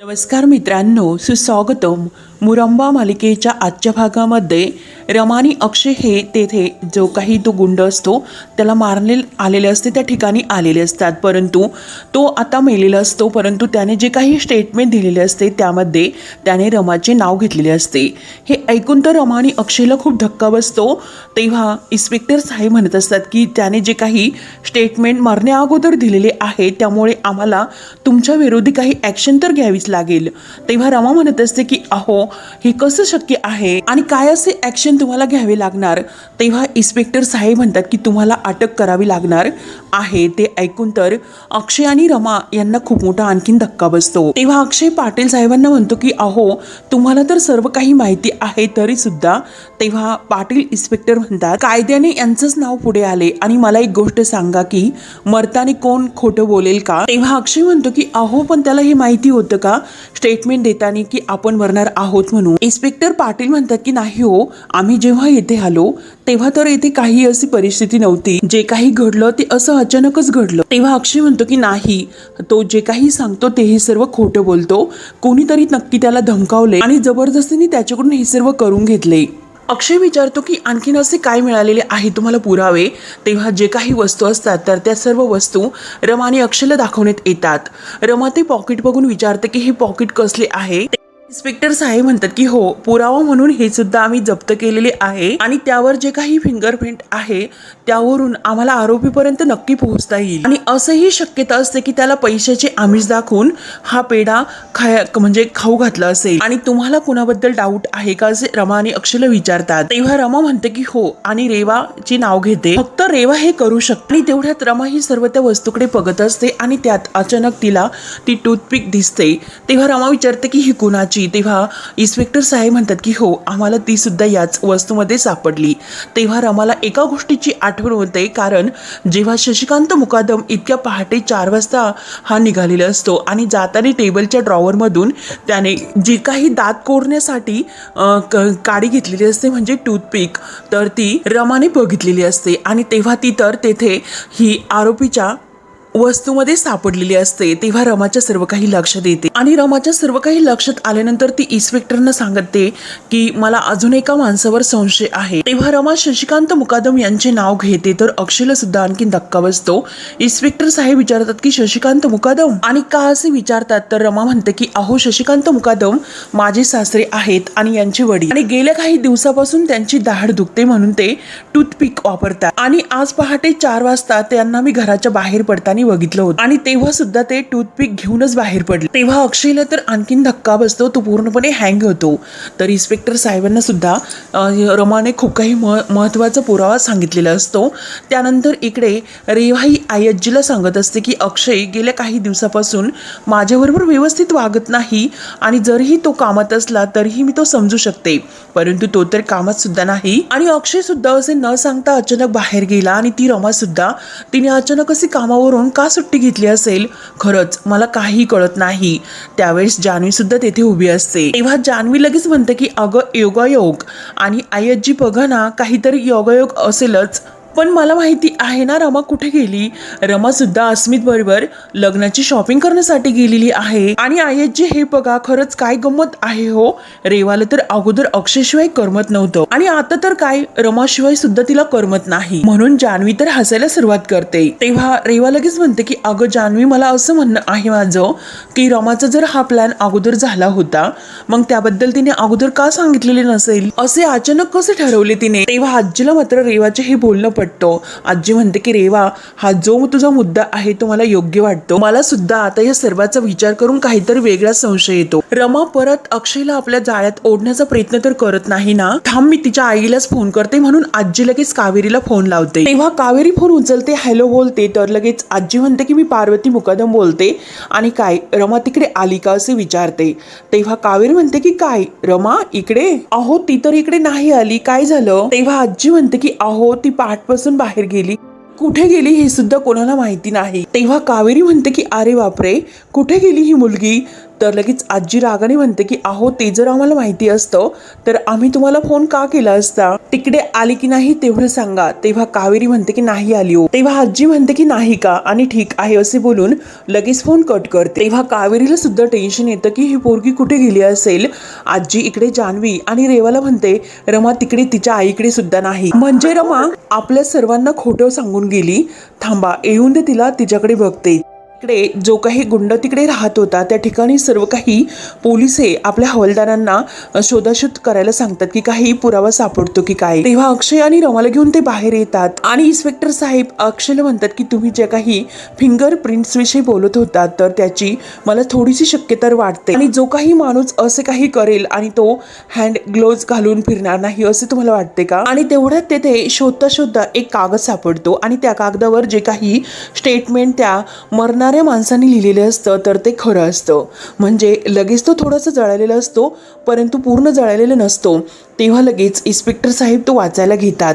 नमस्कार मित्रांनो, सुस्वागतम. मुरंबा मालिकेच्या आजच्या भागामध्ये रमा आणि अक्षय हे तेथे जो काही तो गुंड असतो त्याला मारले आलेले असते, त्या ठिकाणी आलेले असतात. परंतु तो आता मेलेला असतो. परंतु त्याने जे काही स्टेटमेंट दिलेले असते त्यामध्ये त्याने रमाचे नाव घेतलेले असते. हे ऐकून तर रमा आणि अक्षयला खूप धक्का बसतो. तेव्हा इन्स्पेक्टर साहेब म्हणत असतात की त्याने जे काही स्टेटमेंट मरण्या अगोदर दिलेले आहे त्यामुळे आम्हाला तुमच्या विरोधी काही ॲक्शन तर घ्यावीच लागेल. तेव्हा रमा म्हणत असते की अहो, हे कसं शक्य आहे आणि काय असे ॲक्शन तुम्हाला घ्यावे लागणार. तेव्हा इन्स्पेक्टर साहेब म्हणतात की तुम्हाला अटक करावी लागणार आहे. ते ऐकून तर अक्षय आणि रमा यांना खूप मोठा आणखीन धक्का बसतो. तेव्हा अक्षय पाटील साहेबांना म्हणतो की अहो, तुम्हाला तर सर्व काही माहिती आहे तरी सुद्धा. तेव्हा पाटील इन्स्पेक्टर म्हणतात कायद्याने यांचंच नाव पुढे आले आणि मला एक गोष्ट सांगा की मरताना कोण खोटं बोलेल का. तेव्हा अक्षय म्हणतो की अहो, पण त्याला हे माहिती होतं का स्टेटमेंट देताना की आपण मरणार आहोत म्हणून. इन्स्पेक्टर पाटील म्हणतात की नाही हो, आम्ही जेव्हा येथे आलो तेव्हा तर येथे काही अशी परिस्थिती नव्हती. जे काही घडलं ते असं अचानकच घडलं. तेव्हा अक्षय म्हणतो की नाही, तो जे काही सांगतो ते हे सर्व खोटं बोलतो. कोणीतरी नक्की त्याला धमकावले आणि जबरदस्तीने त्याच्याकडून हे सर्व करून घेतले. अक्षय विचारतो की आणखीन असे काय मिळालेले आहे तुम्हाला पुरावे. तेव्हा जे काही वस्तू असतात तर त्या सर्व वस्तू रमा आणि अक्षयला दाखवण्यात येतात. रमा ते पॉकेट बघून विचारते की हे पॉकेट कसले आहे. इन्स्पेक्टर साहेब म्हणतात की हो, पुरावा म्हणून हे सुद्धा आम्ही जप्त केलेले आहे आणि त्यावर जे काही फिंगरप्रिंट आहे त्यावरून आम्हाला आरोपीपर्यंत नक्की पोहोचता येईल. आणि असंही शक्यता असते की त्याला पैशाचे आमिष दाखवून हा पेढा खाऊ घातला असेल. आणि तुम्हाला कुणाबद्दल डाऊट आहे का असे रमा आणि अक्षयला विचारतात. तेव्हा रमा म्हणते की हो आणि रेवाचे नाव घेते. फक्त रेवा हे करू शकते. आणि तेवढ्यात रमा ही सर्व त्या वस्तूकडे बघत असते आणि त्यात अचानक तिला ती टूथपिक दिसते. तेव्हा रमा विचारते की ही कुणाची. तेव्हा इन्स्पेक्टर साहेब म्हणतात की हो, आम्हाला ती सुद्धा याच वस्तूमध्ये सापडली. तेव्हा रमाला एका गोष्टीची आठवण होते, कारण जेव्हा शशिकांत मुकादम इतक्या पहाटे 4 वाजता हा निघालेला असतो आणि जाताना टेबलच्या ड्रॉवरमधून त्याने जी काही दात कोरण्यासाठी काडी घेतलेली असते म्हणजे टूथपिक, तर ती रमाने बघितलेली असते. आणि तेव्हा ती तर तेथे ही आरोपीच्या वस्तूमध्ये सापडलेली असते. तेव्हा रमाच्या सर्व काही लक्षात येते आणि रमाच्या सर्व काही लक्षात आल्यानंतर ती इन्स्पेक्टरना सांगते की मला अजून एका माणसावर संशय आहे. तेव्हा रमा शशिकांत मुकादम यांचे नाव घेते तर अक्षयला सुद्धा आणखी धक्का बसतो. इन्स्पेक्टर साहेब विचारतात की शशिकांत मुकादम आणि का असे विचारतात. तर रमा म्हणते की अहो, शशिकांत मुकादम माझे सासरे आहेत आणि यांचे वडील, आणि गेल्या काही दिवसापासून त्यांची दाढ दुखते म्हणून ते टूथपिक वापरतात. आणि आज पहाटे 4 वाजता त्यांना मी घराच्या बाहेर पडताना बघितलं होतं आणि तेव्हा सुद्धा ते टूथपिक घेऊनच बाहेर पडले. तेव्हा अक्षयला तर आणखीन धक्का बसतो. तो पूर्णपणे हँग होतो. तर इन्स्पेक्टर साहेबांना सुद्धा रमाने खूप काही महत्त्वाचा पुरावा सांगितलेला असतो. त्यानंतर इकडे रेवा ही आयज्जीला सांगत असते की अक्षय गेल्या काही दिवसापासून माझ्याबरोबर व्यवस्थित वागत नाही आणि जरीही तो कामात असला तरीही मी तो समजू शकते, परंतु तो तर कामात सुद्धा नाही. आणि अक्षय सुद्धा असे न सांगता अचानक बाहेर गेला आणि ती रमा सुद्धा तिने अचानक अशी कामावरून का सुट्टी घेतली असेल, खरंच मला काही कळत नाही. त्यावेळेस जान्हवी सुद्धा तेथे उभी असते. तेव्हा जान्हवी लगेच म्हणते की अगं, योगायोग. आणि आयज्जी बघा ना, काहीतरी योगायोग असेलच, पण मला माहिती आहे ना रमा कुठे गेली. रमा सुद्धा अस्मित बरोबर लग्नाची शॉपिंग करण्यासाठी गेलेली आहे. आणि आयज्जी हे बघा, खरंच काय गंमत आहे हो. रेवाला तर अगोदर अक्षयशिवाय करमत नव्हतं आणि आता तर काय रमाशिवाय सुद्धा तिला करमत नाही. म्हणून जान्हवी तर हसायला सुरुवात करते. तेव्हा रेवा लगेच म्हणते की अगं जान्हवी, मला असं म्हणणं आहे माझं की रमाचा जर हा प्लॅन अगोदर झाला होता मग त्याबद्दल तिने अगोदर का सांगितलेले नसेल, असे अचानक कसे ठरवले तिने. तेव्हा आजीला मात्र रेवाचे हे बोलणं पटतो. आजी म्हणते की रेवा, हा जो तुझा मुद्दा आहे तो मला योग्य वाटतो. मला सुद्धा आता या सर्वाचा विचार करून काहीतरी वेगळा संशय येतो. रमा परत अक्षयला आपल्या जाळ्यात ओढण्याचा प्रयत्न तर करत नाही ना. थांब, मी तिच्या आईलाच फोन करते म्हणून आजी लगेच कावेरीला फोन लावते. तेव्हा कावेरी फोन उचलते, हॅलो बोलते. तर लगेच आजी म्हणते की मी पार्वती मुकादम बोलते. आणि काय रमा तिकडे आली का असे विचारते. तेव्हा कावेरी म्हणते की काय रमा इकडे. अहो, ती तर इकडे नाही आली, काय झालं. तेव्हा आजी म्हणते की अहो, ती पाठपासून बाहेर गेली, कुठे गेली हे सुद्धा कोणाला माहिती नाही. तेव्हा कावेरी म्हणते की अरे बापरे, कुठे गेली ही मुलगी. तर लगेच आजी रागाने म्हणते की अहो ते जर आम्हाला माहिती असतं तर आम्ही तुम्हाला फोन का केला असता, तिकडे आली की नाही तेवढं सांगा. तेव्हा कावेरी म्हणते की नाही आली हो. तेव्हा आजी म्हणते की नाही का, आणि ठीक आहे असे बोलून लगेच फोन कट करते. तेव्हा कावेरीला सुद्धा टेन्शन येतं की ही पोरगी कुठे गेली असेल. आजी इकडे जान्हवी आणि रेवाला म्हणते रमा तिकडे तिच्या आईकडे सुद्धा नाही, म्हणजे रमा आपल्या सर्वांना खोटं सांगून गेली. थांबा येऊन दे तिला, तिच्याकडे बघते. इकडे जो काही गुंड तिकडे राहत होता त्या ठिकाणी सर्व काही पोलीस हे आपल्या हवालदारांना शोधाशोध करायला सांगतात की काही पुरावा सापडतो की काय. तेव्हा अक्षय आणि रमाला घेऊन ते बाहेर येतात आणि इन्स्पेक्टर साहेब अक्षयला म्हणतात की तुम्ही जे काही फिंगरप्रिंट्स विषयी बोलत होता तर त्याची मला थोडीशी शक्यता वाटते, आणि जो काही माणूस असे काही करेल आणि तो हँड ग्लोव्ज घालून फिरणार नाही असे तुम्हाला वाटते का. आणि तेवढ्यात तेथे शोधता शोधता एक कागद सापडतो आणि त्या कागदावर जे काही स्टेटमेंट त्या मरणाऱ्या माणसाने लिहिलेलं असतं तर ते खरं असतं. म्हणजे लगेच तो थोडासा जळालेला असतो परंतु पूर्ण जळालेला नसतो. तेव्हा लगेच इन्स्पेक्टर साहेब तो वाचायला घेतात.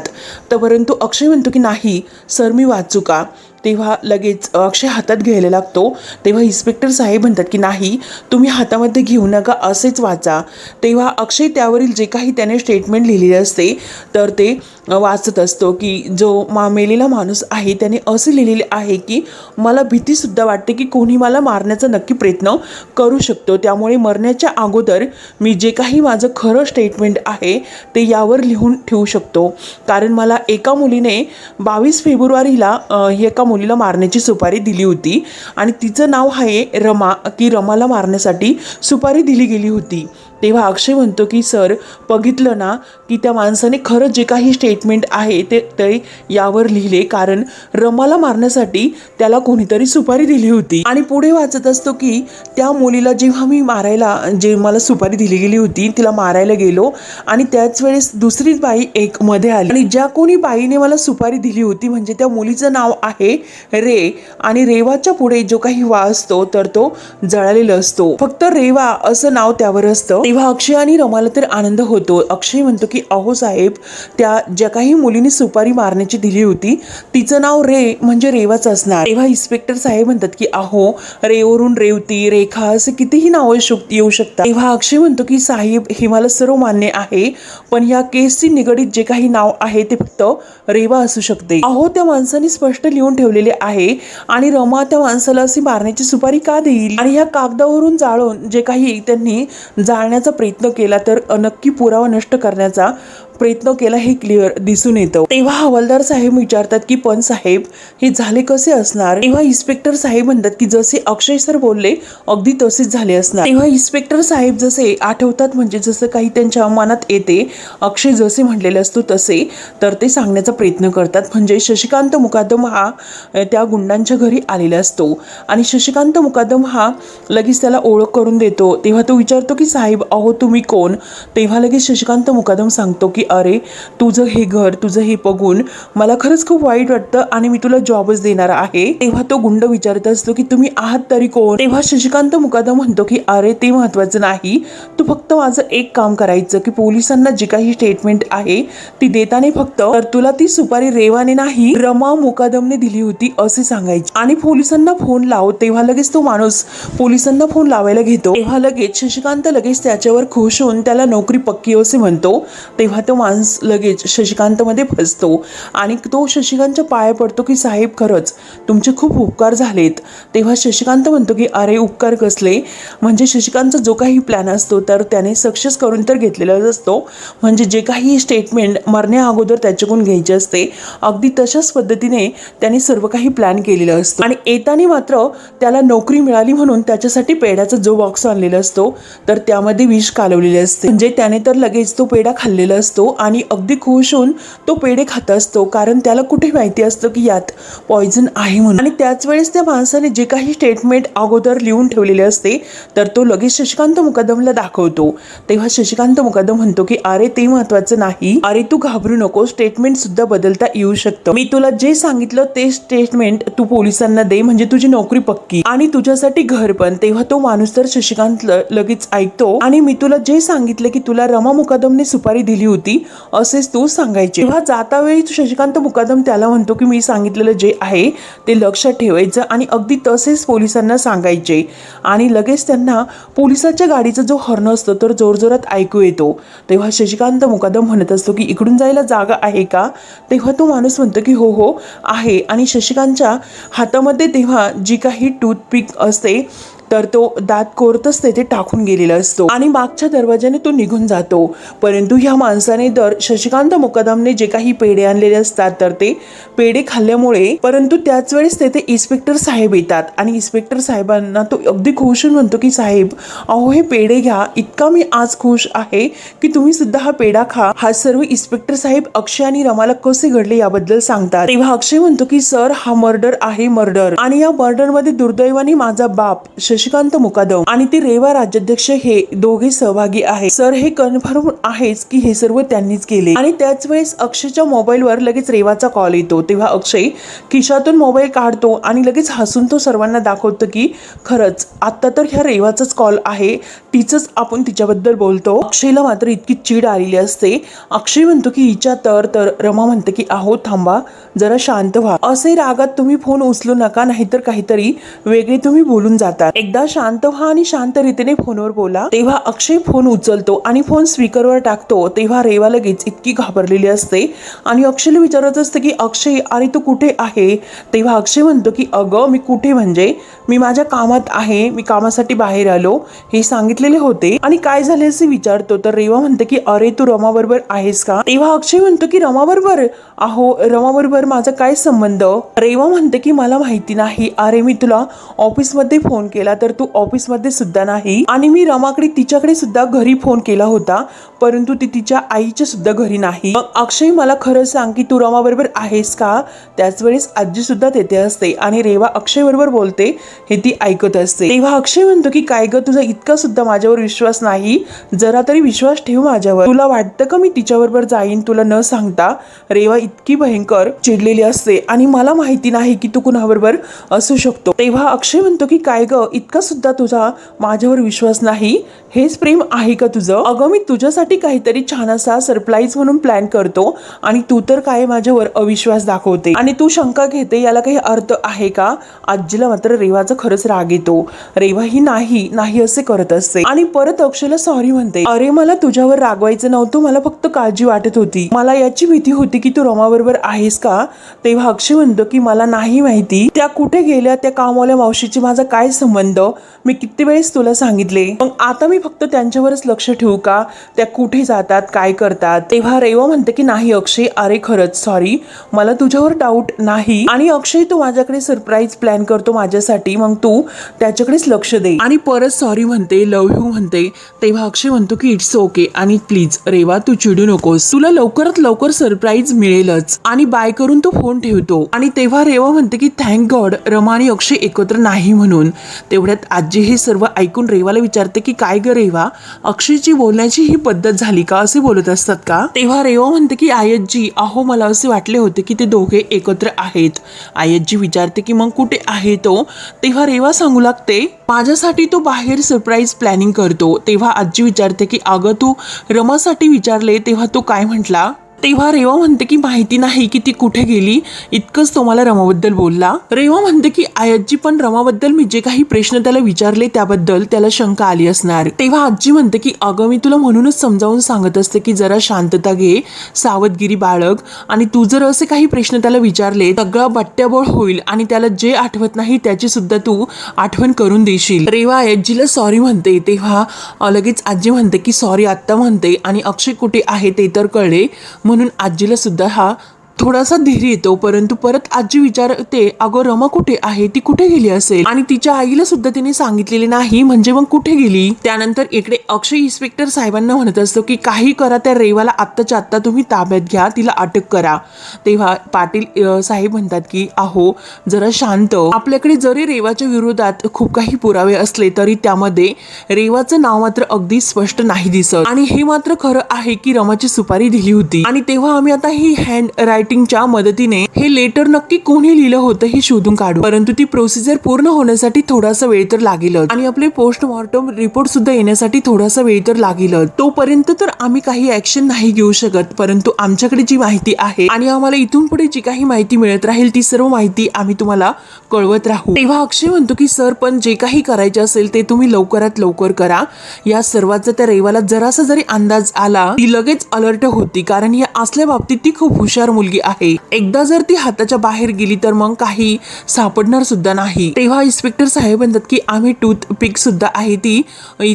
तर परंतु अक्षय म्हणतो की नाही सर मी वाचू का. तेव्हा लगेच अक्षय हातात घ्यायला लागतो. तेव्हा इन्स्पेक्टर साहेब म्हणतात की नाही तुम्ही हातामध्ये घेऊ नका, असेच वाचा. तेव्हा अक्षय त्यावरील जे काही त्याने स्टेटमेंट लिहिलेले असते तर ते वाचत असतो की जो मेलेला माणूस आहे त्याने असे लिहिलेले आहे की मला भीतीसुद्धा वाटते की कोणी मला मारण्याचा नक्की प्रयत्न करू शकतो, त्यामुळे मरण्याच्या अगोदर मी जे काही माझं खरं स्टेटमेंट आहे ते यावर लिहून ठेवू शकतो. कारण मला एका मुलीने 22 फेब्रुवारीला एका मुलीला मारण्याची सुपारी दिली होती आणि तिचं नाव आहे रमा, की रमाला मारण्यासाठी सुपारी दिली गेली होती. तेव्हा अक्षय म्हणतो की सर बघितलं ना की त्या माणसाने खरं जे काही स्टेटमेंट आहे ते यावर लिहिले, कारण रमाला मारण्यासाठी त्याला कोणीतरी सुपारी दिली होती. आणि पुढे वाचत असतो की त्या मुलीला जेव्हा मी मारायला जे मला सुपारी दिली गेली होती तिला मारायला गेलो आणि त्याच वेळेस दुसरी बाई एक मध्ये आली आणि ज्या कोणी बाईने मला सुपारी दिली होती म्हणजे त्या मुलीचं नाव आहे रे, आणि रेवाच्या पुढे जो काही वा असतो तर तो जळालेला असतो, फक्त रेवा असं नाव त्यावर असतं. तेव्हा अक्षय आणि रमाला तर आनंद होतो. अक्षय म्हणतो की अहो साहेब त्या ज्या काही मुलीने सुपारी मारण्याची दिली होती तिचं नाव रे म्हणजे रेवाच असणार. तेव्हा इन्स्पेक्टर साहेब म्हणतात की अहो रेवरून रेवती रेखा असे कितीही नाव येऊ शकतात. तेव्हा अक्षय म्हणतो की साहेब हे मला सर्व मान्य आहे पण या केसशी निगडीत जे काही नाव आहे ते फक्त रेवा असू शकते. अहो त्या माणसाने स्पष्ट लिहून ठेवलेले आहे आणि रमा त्या माणसाला अशी मारण्याची सुपारी का देईल. आणि ह्या कागदावरून जाळून जे काही त्यांनी जाळण्याचा प्रयत्न केला तर नक्की पुरावा नष्ट करण्याचा प्रयत्न केला हे क्लिअर दिसून येतं. तेव्हा हवालदार साहेब विचारतात की पण साहेब हे झाले कसे असणार. तेव्हा इन्स्पेक्टर साहेब म्हणतात की जसे अक्षय सर बोलले अगदी तसेच झाले असणार. तेव्हा इन्स्पेक्टर साहेब जसे आठवतात म्हणजे जसं काही त्यांच्या मनात येते अक्षय जसे म्हणलेले असतो तसे तर ते सांगण्याचा प्रयत्न करतात. म्हणजे शशिकांत मुकादम हा त्या गुंडांच्या घरी आलेला असतो आणि शशिकांत मुकादम हा लगेच त्याला ओळख करून देतो. तेव्हा तो विचारतो की साहेब अहो तुम्ही कोण. तेव्हा लगेच शशिकांत मुकादम सांगतो की अरे तुझं हे घर तुझं हे बघून मला खरंच खूप वाईट वाटतं आणि मी तुला जॉबच देणार आहे. तेव्हा तो गुंड विचारत असतो की तुम्ही आहात तरी कोण. तेव्हा शशिकांत मुकादम म्हणतो की अरे ते महत्वाचं नाही, तू फक्त माझं एक काम करायचं की पोलिसांना जी काही स्टेटमेंट आहे ती देताना फक्त तर तुला ती सुपारी रेवाने नाही रमा मुकादमने दिली होती असे सांगायचे आणि पोलिसांना फोन लाव. तेव्हा लगेच तो माणूस पोलिसांना फोन लावायला घेतो. तेव्हा लगेच शशिकांत लगेच त्याच्यावर खुश होऊन त्याला नोकरी पक्की असे म्हणतो. तेव्हा तो माणूस लगेच शशिकांतमध्ये फसतो आणि तो शशिकांतच्या पाया पडतो की साहेब खरंच तुमचे खूप उपकार झालेत. तेव्हा शशिकांत म्हणतो की अरे उपकार कसले, म्हणजे शशिकांतचा जो काही प्लॅन असतो तर त्याने सक्सेस करून तर घेतलेला असतो. म्हणजे जे काही स्टेटमेंट मरण्या अगोदर त्याच्याकडून घ्यायचे असते अगदी तशाच पद्धतीने त्याने सर्व काही प्लॅन केलेलं असतं. आणि येताना मात्र त्याला नोकरी मिळाली म्हणून त्याच्यासाठी पेढ्याचा जो बॉक्स आणलेला असतो तर त्यामध्ये विष कालवलेले असते. म्हणजे त्याने तर लगेच तो पेढा खाल्लेला असतो आणि अगदी खुश होऊन तो पेढे खात असतो कारण त्याला कुठे माहिती असतं की यात पॉइझन आहे म्हणून. आणि त्याच वेळेस त्या माणसाने जे काही स्टेटमेंट अगोदर लिहून ठेवलेले असते तर तो लगेच शशिकांत मुकादमला दाखवतो. तेव्हा शशिकांत मुकादम म्हणतो की अरे ते महत्वाचं नाही, अरे तू घाबरू नको, स्टेटमेंट सुद्धा बदलता येऊ शकतं. मी तुला जे सांगितलं ते स्टेटमेंट तू पोलिसांना दे म्हणजे तुझी नोकरी पक्की आणि तुझ्यासाठी घर पण. तेव्हा तो माणूस तर शशिकांत लगेच ऐकतो आणि मी तुला जे सांगितलं की तुला रमा मुकादमने सुपारी दिली होती असेच तू सांगायचे. तेव्हा जाता वेळी शशिकांत मुकादम त्याला म्हणतो की मी सांगितलेलं जे आहे ते लक्षात ठेवायचं आणि अगदी तसेच पोलिसांना सांगायचे. आणि लगेच त्यांना पोलिसाच्या गाडीचा जो हॉर्न असतो तर जोरजोरात ऐकू येतो. तेव्हा शशिकांत मुकादम म्हणत असतो की इकडून जायला जागा आहे का. तेव्हा तो माणूस म्हणतो की हो हो आहे. आणि शशिकांतच्या हातामध्ये तेव्हा जी काही टूथपिक असते तर तो दात कोरतच तेथे टाकून गेलेला असतो आणि मागच्या दरवाजाने तो निघून जातो. परंतु ह्या माणसाने तर शशिकांत मुकादमने जे काही पेढे आणलेले असतात तर ते पेढे खाल्ल्यामुळे, परंतु त्याच वेळेस तेथे इन्स्पेक्टर साहेब येतात आणि इन्स्पेक्टर साहेबांना तो अगदी खुश होऊन म्हणतो की साहेब अहो हे पेढे घ्या, इतका मी आज खुश आहे की तुम्ही सुद्धा हा पेढा खा. हा सर्व इन्स्पेक्टर साहेब अक्षय आणि रमाला कसे घडले याबद्दल सांगतात. तेव्हा अक्षय म्हणतो की सर हा मर्डर आहे मर्डर, आणि या मर्डर मध्ये दुर्दैवाने माझा बाप शशिकांत मुकादम आणि ते रेवा राज्याध्यक्ष हे दोघे सहभागी आहे. सर हे कन्फर्म आहेच की हे सर्व त्यांनीच केले. आणि त्याच वेळेस अक्षयच्या मोबाईलवर लगेच रेवाचा कॉल येतो. तेव्हा अक्षय खिशातून मोबाईल काढतो आणि लगेच हसून तो सर्वांना दाखवतो की खरंच आता तर ह्या रेवाचाच कॉल आहे, तिचंच आपण तिच्याबद्दल बोलतो. अक्षयला मात्र इतकी चीड आलेली असते. अक्षय म्हणतो की हिच्या तर रमा म्हणते की आहो थांबा जरा शांत व्हा, असे रागात तुम्ही फोन उचलू नका, नाहीतर काहीतरी वेगळे तुम्ही बोलून जातात. एकदा शांत व्हा आणि शांत रीतीने फोनवर बोला. तेव्हा अक्षय फोन उचलतो आणि फोन स्पीकरवर टाकतो. तेव्हा रेवा लगेच इतकी घाबरलेली असते आणि अक्षयला विचारत असते की अक्षय अरे तू कुठे आहे. तेव्हा अक्षय म्हणतो की अगं मी कुठे म्हणजे मी माझ्या कामात आहे, मी कामासाठी बाहेर आलो हे सांगितलेले होते. आणि काय झाले असे विचारतो तर रेवा म्हणते की अरे तू रमा बरोबर आहेस का. तेव्हा अक्षय म्हणतो की रमा बरोबर, अहो रमा बरोबर माझा काय संबंध. रेवा म्हणते की मला माहिती नाही, अरे मी तुला ऑफिसमध्ये फोन केला तर तू ऑफिसमध्ये सुद्धा नाही, आणि मी रमाकडे तिच्याकडे सुद्धा घरी फोन केला होता परंतु ती तिच्या आईच्या सुद्धा घरी नाही. मग अक्षय मला खरं सांग की तू रमा बरोबर आहेस का. त्याच वेळेस आजी सुद्धा तेथे असते आणि रेवा अक्षय बरोबर बोलते हे ती ऐकत असते. तेव्हा अक्षय म्हणतो की काय ग तुझा इतका सुद्धा माझ्यावर विश्वास नाही, जरा तरी विश्वास ठेव माझ्यावर, तुला वाटतं का मी तिच्याबरोबर जाईन तुला न सांगता. रेवा इतकी भयंकर चिडलेली असते आणि मला माहिती नाही की तू कुणाबरोबर असू शकतो. तेव्हा अक्षय म्हणतो की काय ग इतका सुद्धा तुझा माझ्यावर विश्वास नाही, हेच प्रेम आहे का तुझं. अगं मी तुझ्यासाठी काहीतरी छान असा सरप्राईज म्हणून प्लॅन करतो आणि तू तर काय माझ्यावर अविश्वास दाखवते आणि तू शंका घेते, याला काही अर्थ आहे का. आजीला मात्र रेवाचा खरंच राग येतो. रेवा ही नाही नाही असे करत असते आणि परत अक्षयला सॉरी म्हणते. अरे मला तुझ्यावर रागवायचं नव्हतं, मला फक्त काळजी वाटत होती, मला याची भीती होती की तू रमा बरोबर आहेस का. तेव्हा अक्षय म्हणतो की मला नाही माहिती त्या कुठे गेल्या, त्या कामवाल्या मावशीची माझा काय संबंध, मी किती वेळेस तुला सांगितले, मग आता मी फक्त त्यांच्यावरच लक्ष ठेवू का, त्या कुठे जातात काय करतात. तेव्हा रेवा म्हणते की नाही अक्षय अरे खरंच सॉरी, मला तुझ्यावर डाऊट नाही, आणि अक्षय तू माझ्याकडे सरप्राईज प्लॅन करतो माझ्यासाठी, मग तू त्याच्याकडेच लक्ष दे. आणि परत सॉरी म्हणते, लव्ह यू म्हणते. तेव्हा अक्षय म्हणतो की इट्स ओके आणि प्लीज रेवा तू चिडू नकोस, तुला लवकरात लवकर सरप्राईज मिळेलच, आणि बाय करून तो फोन ठेवतो. आणि तेव्हा रेवा म्हणते की थँक गॉड रमा आणि अक्षय एकत्र नाही म्हणून. तेवढ्यात आजी हे सर्व ऐकून रेवाला विचारते की काय ग रेवा, अक्षयची बोलण्याची ही पद्धत झाली का, असे बोलत असतात का. तेव्हा रेवा म्हणते की आयजी अहो मला असे वाटले होते की ते दोघे एकत्र आहेत. आयजी विचारते की मग कुठे आहे तो. तेव्हा रेवा सांगू लागते माझ्यासाठी तो बाहेर सरप्राईज प्लॅनिंग करतो. तेव्हा आजी विचारते की अगं तू रमासाठी विचारले तेव्हा तो काय म्हटला. तेव्हा रेवा म्हणते की माहिती नाही की ती कुठे गेली, इतकंच तो मला रमाबद्दल बोलला. रेवा म्हणते की आजी पण रमाबद्दल मी जे काही प्रश्न त्याला विचारले त्याबद्दल त्याला शंका आली असणार. तेव्हा आजी म्हणते की अगं मी तुला म्हणूनच समजावून सांगत असते की जरा शांतता घे, सावधगिरी बाळग, आणि तू जर असे काही प्रश्न त्याला विचारले सगळं बट्ट्याबोळ होईल आणि त्याला जे आठवत नाही त्याची सुद्धा तू आठवण करून देशील. रेवा आजीला सॉरी म्हणते. तेव्हा लगेच आजी म्हणते की सॉरी आत्ता म्हणते, आणि अक्षय कुठे आहे ते तर कळले म्हणून आजीला सुद्धा हा थोडासा धीर येतो. परंतु परत आजी विचारते अगं रमा कुठे आहे, ती कुठे गेली असेल, आणि तिच्या आईला सुद्धा तिने सांगितलेले नाही, म्हणजे मग कुठे गेली. त्यानंतर इकडे अक्षय इन्स्पेक्टर साहेबांना म्हणत असतो की काही करा त्या रेवाला आत्ताच्या आत्ता तुम्ही ताब्यात घ्या, तिला अटक करा. तेव्हा पाटील साहेब म्हणतात की अहो जरा शांत, आपल्याकडे जरी रेवाच्या विरोधात खूप काही पुरावे असले तरी त्यामध्ये रेवाचं नाव मात्र अगदी स्पष्ट नाही दिसत, आणि हे मात्र खरं आहे की रमाची सुपारी दिली होती. आणि तेव्हा आम्ही आता ही हँड राईट रायटिंगच्या मदतीने हे लेटर नक्की कोणी लिहिलं होतं हे शोधून काढू, परंतु ती प्रोसिजर पूर्ण होण्यासाठी थोडासा वेळ तर लागेलच आणि आपले पोस्टमॉर्टम रिपोर्ट सुद्धा येण्यासाठी थोडासा वेळ तर लागेलच. तोपर्यंत तर आम्ही काही ऍक्शन नाही घेऊ शकत, परंतु आमच्याकडे जी माहिती आहे आणि आम्हाला इथून पुढे जी काही माहिती मिळत राहील ती सर्व माहिती आम्ही तुम्हाला कळवत राहू. तेव्हा अक्षय म्हणतो की सर, पण जे काही करायचे असेल ते तुम्ही लवकरात लवकर करा. या सर्वांचा त्या रेवाला जरासा जरी अंदाज आला ती लगेच अलर्ट होती, कारण या असल्या बाबतीत ती खूप हुशार मुलगी आहे. एकदा जर ती हाताच्या बाहेर गेली तर मग काही सापडणार सुद्धा नाही. तेव्हा इन्स्पेक्टर साहेब म्हणतात की आम्ही टूथपिक सुद्धा आहे ती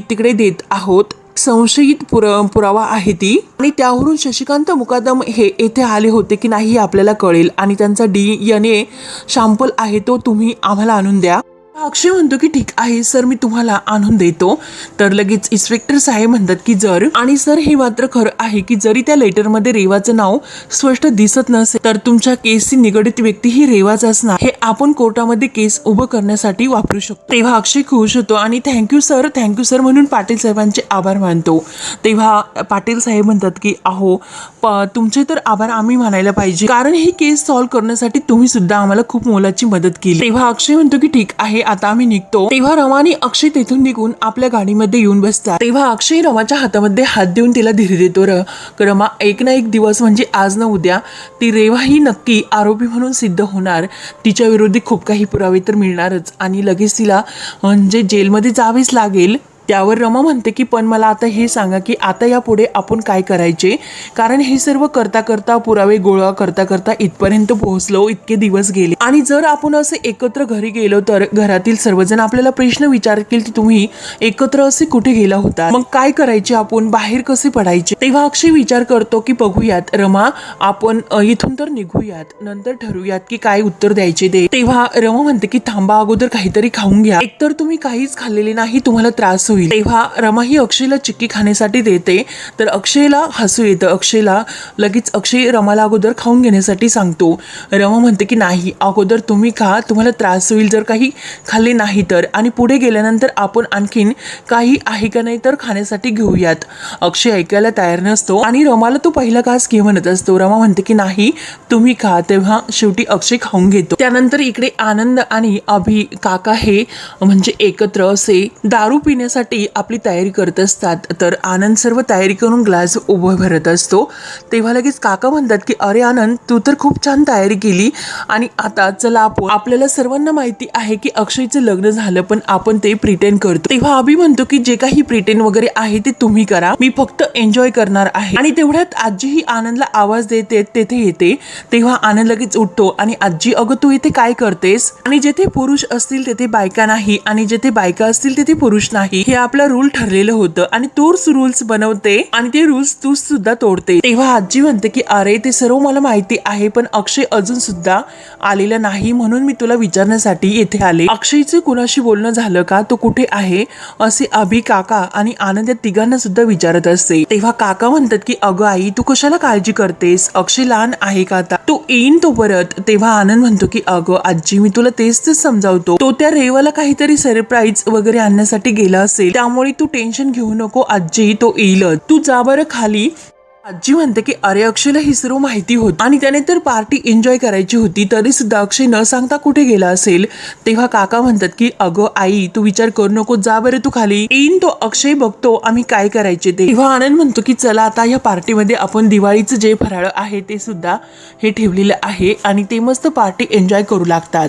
तिकडे देत आहोत. संशयित पुरावा आहे ती आणि त्यावरून शशिकांत मुकादम हे येथे आले होते की नाही आपल्याला कळेल आणि त्यांचा DNA सॅम्पल आहे तो तुम्ही आम्हाला आणून द्या. अक्षय म्हणतो की ठीक आहे सर, मी तुम्हाला आणून देतो. तर लगेच इन्स्पेक्टर साहेब म्हणतात की जर आणि सर हे मात्र खरं आहे की जरी त्या लेटरमध्ये रेवाचं नाव स्पष्ट दिसत नसेल तर तुमच्या केसशी निगडित व्यक्ती ही रेवाच असणार, हे आपण कोर्टामध्ये केस उभं करण्यासाठी वापरू शकतो. तेव्हा अक्षय खुश होतो आणि थँक्यू सर म्हणून पाटील साहेबांचे आभार मानतो. तेव्हा पाटील साहेब म्हणतात की अहो तुमचे तर आभार आम्ही मानायला पाहिजे, कारण ही केस सॉल्व्ह करण्यासाठी तुम्ही सुद्धा आम्हाला खूप मोलाची मदत केली. तेव्हा अक्षय म्हणतो की ठीक आहे, आता आम्ही निघतो. तेव्हा रमा आणि अक्षय तेथून निघून आपल्या गाडीमध्ये येऊन बसतात. तेव्हा अक्षय रमाच्या हातामध्ये हात देऊन तिला धीर देतो. रमा, एक ना एक दिवस म्हणजे आज ना उद्या ती रेवा ही नक्की आरोपी म्हणून सिद्ध होणार. तिच्या विरोधी खूप काही पुरावे तर मिळणारच आणि लगेच तिला म्हणजे जेलमध्ये जावेच लागेल. त्यावर रमा म्हणते की पण मला आता हे सांगा की आता यापुढे आपण काय करायचे, कारण हे सर्व करता करता पुरावे गोळा करता करता इथपर्यंत पोहोचलो, इतके दिवस गेले आणि जर आपण असे एकत्र घरी गेलो तर घरातील सर्वजण आपल्याला प्रश्न विचारतील की तुम्ही एकत्र असे कुठे गेला होता, मग काय करायचे, आपण बाहेर कसे पडायचे. तेव्हा अक्षय विचार करतो की बघूयात रमा, आपण इथून तर निघूयात, नंतर ठरवूयात की काय उत्तर द्यायचे ते. तेव्हा रमा म्हणते की थांबा, अगोदर काहीतरी खाऊन घ्या, एकतर तुम्ही काहीच खाल्लेले नाही, तुम्हाला त्रास होईल. तेव्हा रमा ही अक्षयला चिक्की खाण्यासाठी देते तर अक्षयला हसू येतं. अक्षयला लगेच अक्षय रमाला अगोदर खाऊन घेण्यासाठी सांगतो. रमा म्हणते की नाही, अगोदर तुम्ही खा, तुम्हाला त्रास होईल जर काही खाल्ले नाही तर, आणि पुढे गेल्यानंतर आपण आणखीन काही आहे का नाही तर खाण्यासाठी घेऊयात. अक्षय ऐकायला तयार नसतो आणि रमाला तो पहिला घास घे म्हणत असतो. रमा म्हणते की नाही, तुम्ही खा. तेव्हा शेवटी अक्षय खाऊन घेतो. त्यानंतर इकडे आनंद आणि अभि काका हे म्हणजे एकत्र असे दारू पिण्यासाठी आपली तयारी करत असतात. तर आनंद सर्व तयारी करून ग्लास उभं भरत असतो. तेव्हा लगेच काका म्हणतात की अरे आनंद, तू तर खूप छान तयारी केली आणि आता चला आपण, आपल्याला सर्वांना माहिती आहे की अक्षयचं लग्न झालं पण आपण ते प्रिटेंड करतो. तेव्हा अभि म्हणतो की जे काही प्रिटेंड वगैरे आहे ते तुम्ही करा, मी फक्त एन्जॉय करणार आहे. आणि तेवढ्यात आजी आनंदला आवाज देते, तेथे येते. तेव्हा आनंद लगेच उठतो आणि आजी, अगं तू इथे काय करतेस, आणि जेथे पुरुष असतील तेथे बायका नाही आणि जेथे बायका असतील तेथे पुरुष नाही, हे आपला रूल ठरलेलं होतं आणि तूच रूल्स बनवते आणि ते रूल्स तू सुद्धा तोडते. तेव्हा आजी म्हणते की अरे ते सर्व मला माहिती आहे, पण अक्षय अजून सुद्धा आलेला नाही म्हणून मी तुला विचारण्यासाठी येथे आले. अक्षयचं कुणाशी बोलणं झालं का, तो कुठे आहे, असे अभि, काका आणि आनंद या तिघांना सुद्धा विचारत असते. तेव्हा काका म्हणतात की अगं आई, तू कशाला काळजी करतेस, अक्षय लहान आहे का, आता तो येईन तो परत. तेव्हा आनंद म्हणतो की अगं आजी, मी तुला तेच समजावतो, तो त्या रेवाला काहीतरी सरप्राईज वगैरे आणण्यासाठी गेला असेल, त्यामुळे तू टेन्शन घेऊ नको आजी, तो येईलच, तू जा बरं खाली. आजी म्हणते की अरे अक्षयला ही सर्व माहिती होती आणि त्याने तर पार्टी एन्जॉय करायची होती, तरी सुद्धा अक्षय न सांगता कुठे गेला असेल. तेव्हा काका म्हणतात की अगं आई, तू विचार करू नको, जा बरं तू खाली, येईन तो अक्षय, बघतो आम्ही काय करायचे ते. तेव्हा आनंद म्हणतो की चला आता या पार्टीमध्ये आपण दिवाळीचं जे फराळ आहे ते सुद्धा हे ठेवलेलं आहे आणि ते मस्त पार्टी एन्जॉय करू लागतात.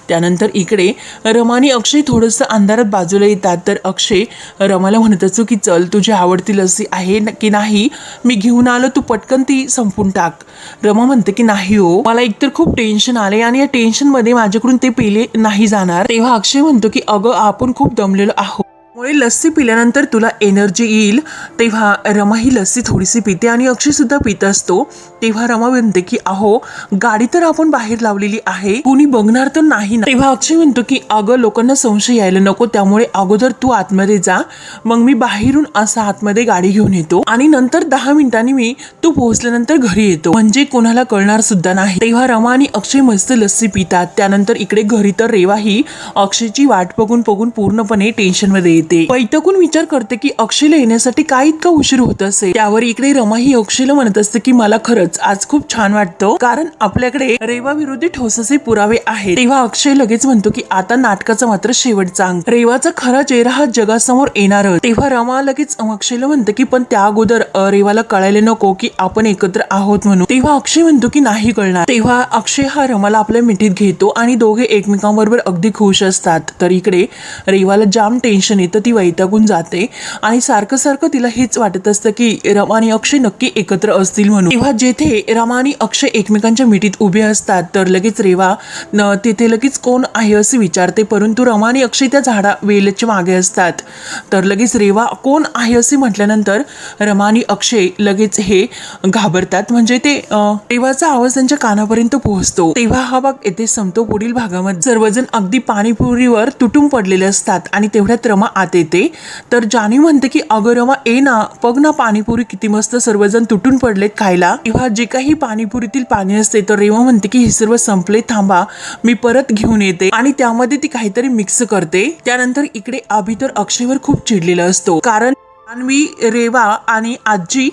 त्यानंतर इकडे रमा आणि अक्षय थोडंसं अंधारात बाजूला येतात. तर अक्षय रमाला म्हणत असतो की चल, तुझी आवडती लस्सी आहे की नाही, मी घेऊन आलो, तू पटकन ती संपून टाक. रमा म्हणते की नाही हो, मला एकतर खूप टेन्शन आले आणि या टेन्शन मध्ये माझ्याकडून ते पिले नाही जाणार. तेव्हा अक्षय म्हणतो की अगं आपण खूप दमलेलो आहोत, मुळे लस्सी पिल्यानंतर तुला एनर्जी येईल. तेव्हा रमा ही लस्सी थोडीशी पिते आणि अक्षय सुद्धा पित असतो. तेव्हा रमा म्हणते की अहो, गाडी तर आपण बाहेर लावलेली आहे, कुणी बघणार तर नाही ना. तेव्हा अक्षय म्हणतो की अगं लोकांना संशय यायला नको, त्यामुळे अगोदर तू आतमध्ये जा, मग मी बाहेरून असं आतमध्ये गाडी घेऊन येतो आणि नंतर 10 मिनिटांनी मी तू पोहोचल्यानंतर घरी येतो, म्हणजे कोणाला कळणार सुद्धा नाही. तेव्हा रमा आणि अक्षय मस्त लस्सी पितात. त्यानंतर इकडे घरी तर रेवा ही अक्षयची वाट बघून पूर्णपणे टेन्शन मध्ये येते. येते. वैतागून विचार करते की अक्षयला येण्यासाठी काय इतका उशीर होत असेल. त्यावर इकडे रमा ही अक्षयला म्हणत असते की मला खरंच आज खूप छान वाटतं, कारण आपल्याकडे रेवा विरोधी ठोस असे पुरावे आहेत. तेव्हा अक्षय लगेच म्हणतो की आता नाटकाचा मात्र शेवटचा अंक, रेवाचा खरा चेहरा हा जगासमोर येणार. तेव्हा रमा लगेच अक्षयला म्हणते की पण त्या अगोदर रेवाला कळायला नको की आपण एकत्र आहोत म्हणून. तेव्हा अक्षय म्हणतो की नाही कळणार. तेव्हा अक्षय हा रमाला आपल्या मिठीत घेतो आणि दोघे एकमेकांबरोबर अगदी खुश असतात. तर इकडे रेवाला जाम टेन्शन येतं, ती वैतागून जाते आणि सारखं सारखं तिला हेच वाटत असतं की रमा आणि अक्षय नक्की एकत्र असतील म्हणून. तेव्हा जेथे रमा आणि अक्षय एकमेकांच्या मिठीत उभे असतात तर लगेच रेवा तिथे लगेच कोण आहे असे विचारते, परंतु रमा आणि अक्षय त्या झाडा वेलच्या मागे असतात. तर लगेच रेवा कोण आहे असे म्हटल्यानंतर रमा आणि अक्षय लगेच हे घाबरतात, म्हणजे ते रेवाचा आवाज त्यांच्या कानापर्यंत पोहोचतो. तेव्हा हा भाग येथे संपतो. पुढील भागामध्ये सर्वजण अगदी पाणीपुरीवर तुटून पडलेले असतात आणि तेवढ्यात रमा आत येते. तर जान्हवी म्हणते की अगं रमा ये ना, बघ ना पाणीपुरी किती मस्त सर्वजण तुटून पडलेत खायला. तेव्हा जे काही पाणीपुरीतील पाणी असते तर रेवा म्हणते की हे सर्व संपले, थांबा मी परत घेऊन येते, आणि त्यामध्ये ती काहीतरी मिक्स करते. त्यानंतर इकडे अभि तर अक्षयवर खूप चिडलेला असतो, कारण जान्हवी, रेवा आणि आजी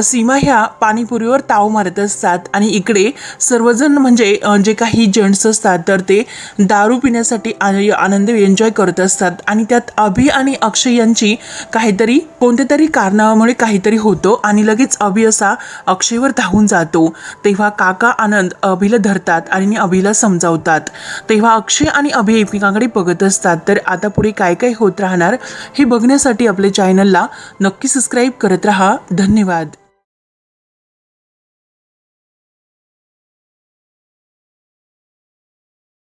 सीमा ह्या पाणीपुरीवर ताव मारत असतात आणि इकडे सर्वजण म्हणजे जे काही जेंट्स असतात तर ते दारू पिण्यासाठी आनंद एन्जॉय करत असतात. आणि त्यात अभि आणि अक्षय यांची काहीतरी कोणत्या तरी कारणामुळे काहीतरी होतं आणि लगेच अभि असा अक्षयवर धावून जातो. तेव्हा काका आनंद अभिला धरतात आणि अभिला समजावतात. तेव्हा अक्षय आणि अभि एकमेकांकडे बघत असतात. तर आता पुढे काय काय होत राहणार हे बघण्यासाठी आपल्या चॅनलला नक्की सबस्क्राईब करत रहा. धन्यवाद.